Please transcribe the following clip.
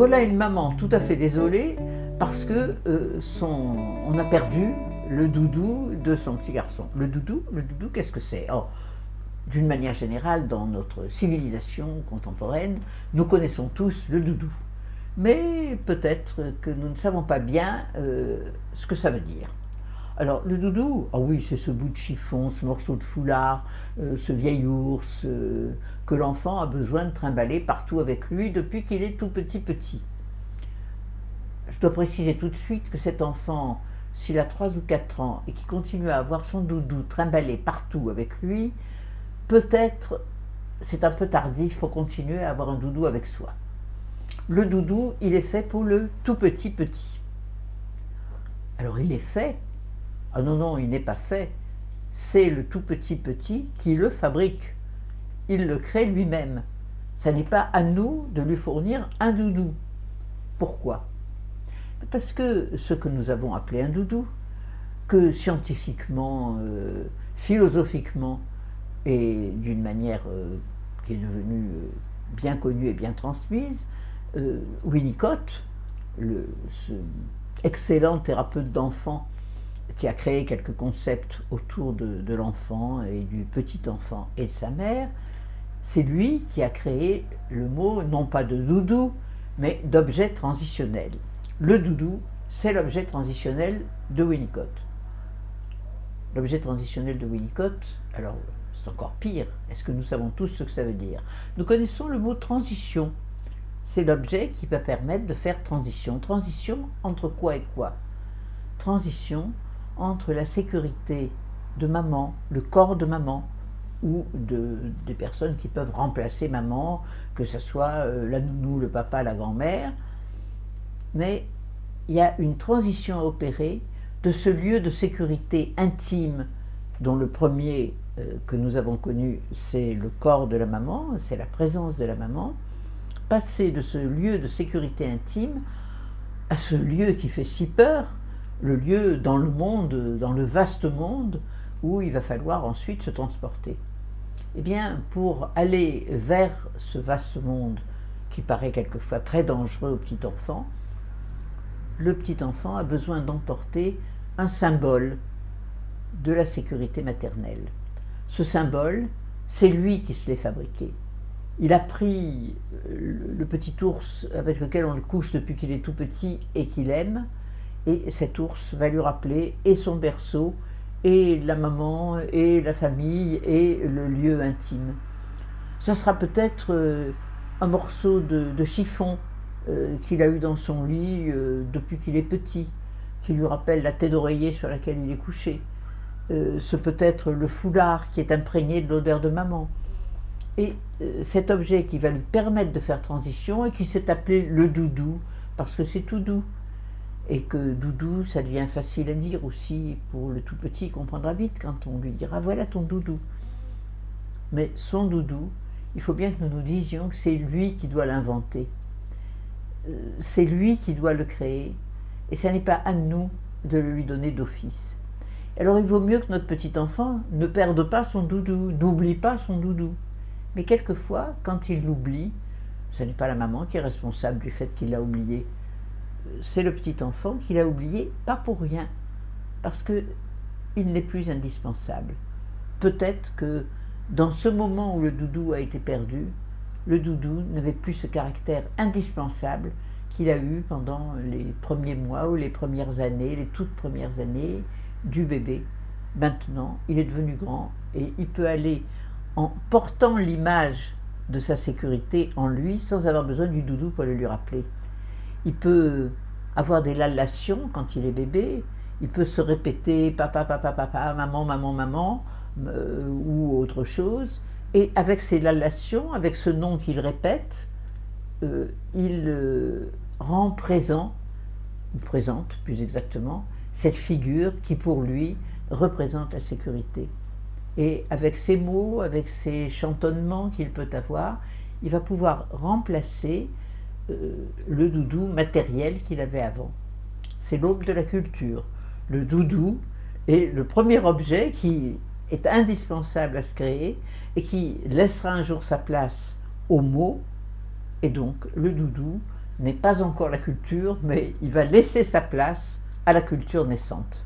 Voilà une maman tout à fait désolée parce que on a perdu le doudou de son petit garçon. Le doudou, qu'est-ce que c'est? Oh, d'une manière générale, dans notre civilisation contemporaine, nous connaissons tous le doudou. Mais peut-être que nous ne savons pas bien ce que ça veut dire. Alors le doudou, ah oui, c'est ce bout de chiffon, ce morceau de foulard, ce vieil ours que l'enfant a besoin de trimballer partout avec lui depuis qu'il est tout petit. Je dois préciser tout de suite que cet enfant, s'il a 3 ou 4 ans et qui continue à avoir son doudou trimballé partout avec lui, peut-être c'est un peu tardif pour continuer à avoir un doudou avec soi. Le doudou, il est fait pour le tout petit. Alors il est fait. Ah non, il n'est pas fait. C'est le tout petit qui le fabrique. Il le crée lui-même. Ça n'est pas à nous de lui fournir un doudou. Pourquoi? Parce que ce que nous avons appelé un doudou, que scientifiquement, philosophiquement, et d'une manière qui est devenue bien connue et bien transmise, Winnicott, ce excellent thérapeute d'enfants, qui a créé quelques concepts autour de l'enfant et du petit enfant et de sa mère, c'est lui qui a créé le mot, non pas de doudou, mais d'objet transitionnel. Le doudou, c'est l'objet transitionnel de Winnicott. L'objet transitionnel de Winnicott, alors c'est encore pire, est-ce que nous savons tous ce que ça veut dire? Nous connaissons le mot transition. C'est l'objet qui va permettre de faire transition. Transition entre quoi et quoi? Transition entre la sécurité de maman, le corps de maman, ou des personnes qui peuvent remplacer maman, que ce soit la nounou, le papa, la grand-mère. Mais il y a une transition à opérer de ce lieu de sécurité intime, dont le premier que nous avons connu, c'est le corps de la maman, c'est la présence de la maman, passer de ce lieu de sécurité intime à ce lieu qui fait si peur, le lieu dans le monde, dans le vaste monde, où il va falloir ensuite se transporter. Eh bien, pour aller vers ce vaste monde, qui paraît quelquefois très dangereux au petit enfant, le petit enfant a besoin d'emporter un symbole de la sécurité maternelle. Ce symbole, c'est lui qui se l'est fabriqué. Il a pris le petit ours avec lequel on le couche depuis qu'il est tout petit et qu'il aime, et cet ours va lui rappeler et son berceau, et la maman, et la famille, et le lieu intime. Ça sera peut-être un morceau de chiffon qu'il a eu dans son lit depuis qu'il est petit, qui lui rappelle la tête d'oreiller sur laquelle il est couché. Ce peut être le foulard qui est imprégné de l'odeur de maman. Et cet objet qui va lui permettre de faire transition et qui s'est appelé le doudou, parce que c'est tout doux. Et que doudou, ça devient facile à dire aussi pour le tout petit, il comprendra vite quand on lui dira « voilà ton doudou ». Mais son doudou, il faut bien que nous nous disions que c'est lui qui doit l'inventer. C'est lui qui doit le créer, et ce n'est pas à nous de le lui donner d'office. Alors il vaut mieux que notre petit enfant ne perde pas son doudou, n'oublie pas son doudou. Mais quelquefois, quand il l'oublie, ce n'est pas la maman qui est responsable du fait qu'il l'a oublié. C'est le petit enfant qui l'a oublié, pas pour rien, parce qu'il n'est plus indispensable. Peut-être que dans ce moment où le doudou a été perdu, le doudou n'avait plus ce caractère indispensable qu'il a eu pendant les premiers mois ou les premières années, les toutes premières années du bébé. Maintenant, il est devenu grand et il peut aller en portant l'image de sa sécurité en lui sans avoir besoin du doudou pour le lui rappeler. Il peut avoir des lallations quand il est bébé, il peut se répéter papa, papa, papa, maman, maman, maman, ou autre chose, et avec ces lallations, avec ce nom qu'il répète, il rend présent, ou présente plus exactement, cette figure qui pour lui représente la sécurité. Et avec ces mots, avec ces chantonnements qu'il peut avoir, il va pouvoir remplacer le doudou matériel qu'il avait avant. C'est l'aube de la culture. Le doudou est le premier objet qui est indispensable à se créer et qui laissera un jour sa place aux mots, et donc le doudou n'est pas encore la culture, mais il va laisser sa place à la culture naissante.